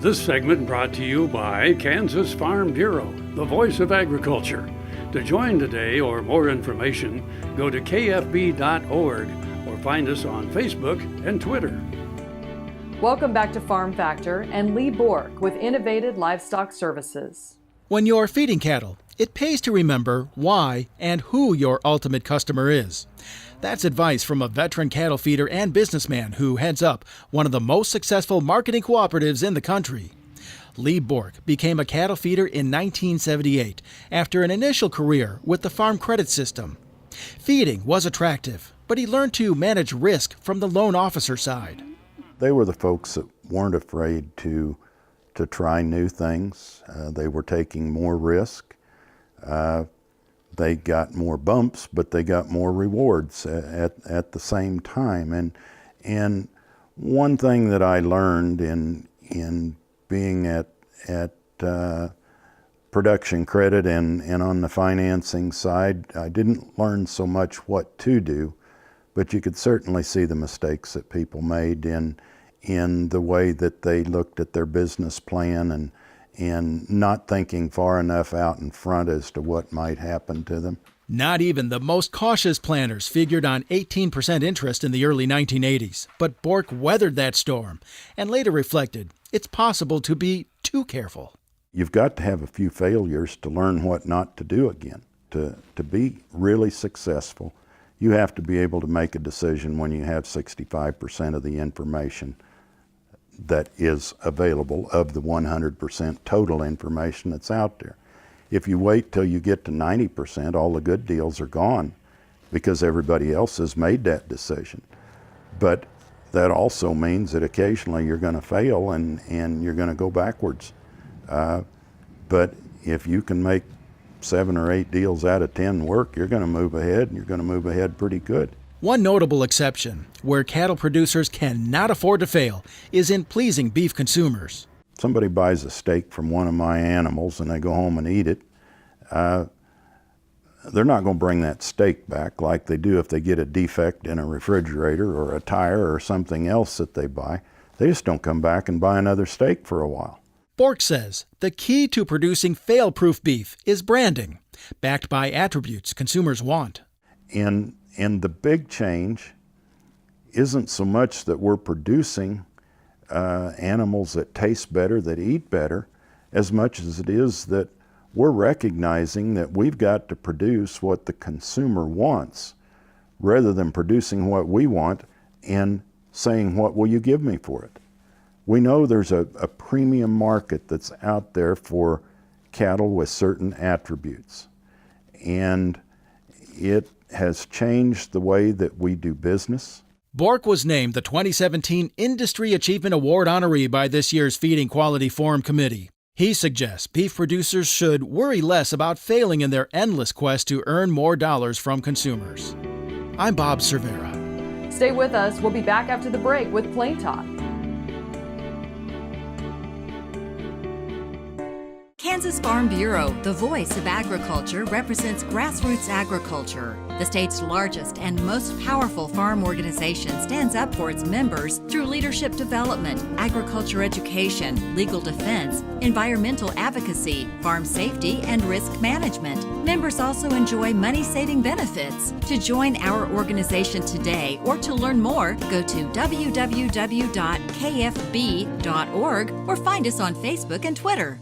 This segment brought to you by Kansas Farm Bureau, the voice of agriculture. To join today or more information, go to kfb.org or find us on Facebook and Twitter. Welcome back to Farm Factor and Lee Borck with Innovated Livestock Services. When you're feeding cattle, it pays to remember why and who your ultimate customer is. That's advice from a veteran cattle feeder and businessman who heads up one of the most successful marketing cooperatives in the country. Lee Borck became a cattle feeder in 1978 after an initial career with the Farm Credit System. Feeding was attractive, but he learned to manage risk from the loan officer side. They were the folks that weren't afraid to try new things. They were taking more risk. They got more bumps, but they got more rewards at the same time. And one thing that I learned in being at production credit and on the financing side, I didn't learn so much what to do, but you could certainly see the mistakes that people made in the way that they looked at their business plan and not thinking far enough out in front as to what might happen to them. Not even the most cautious planners figured on 18% interest in the early 1980s, but Borck weathered that storm and later reflected it's possible to be too careful. You've got to have a few failures to learn what not to do again. To be really successful, you have to be able to make a decision when you have 65% of the information that is available of the 100% total information that's out there. If you wait till you get to 90%, all the good deals are gone because everybody else has made that decision. But that also means that occasionally you're going to fail and you're going to go backwards. But if you can make 7 or 8 deals out of 10 work, you're going to move ahead, and you're going to move ahead pretty good. One notable exception, where cattle producers cannot afford to fail, is in pleasing beef consumers. Somebody buys a steak from one of my animals and they go home and eat it. They're not going to bring that steak back like they do if they get a defect in a refrigerator or a tire or something else that they buy. They just don't come back and buy another steak for a while. Borck says the key to producing fail-proof beef is branding, backed by attributes consumers want. And the big change isn't so much that we're producing animals that taste better, that eat better, as much as it is that we're recognizing that we've got to produce what the consumer wants rather than producing what we want and saying, what will you give me for it? We know there's a premium market that's out there for cattle with certain attributes, and it has changed the way that we do business. Borck was named the 2017 Industry Achievement Award honoree by this year's Feeding Quality Forum Committee. He suggests beef producers should worry less about failing in their endless quest to earn more dollars from consumers. I'm Bob Cervera. Stay with us. We'll be back after the break with Plain Talk. Kansas Farm Bureau, the voice of agriculture, represents grassroots agriculture. The state's largest and most powerful farm organization stands up for its members through leadership development, agriculture education, legal defense, environmental advocacy, farm safety, and risk management. Members also enjoy money-saving benefits. To join our organization today or to learn more, go to www.kfb.org or find us on Facebook and Twitter.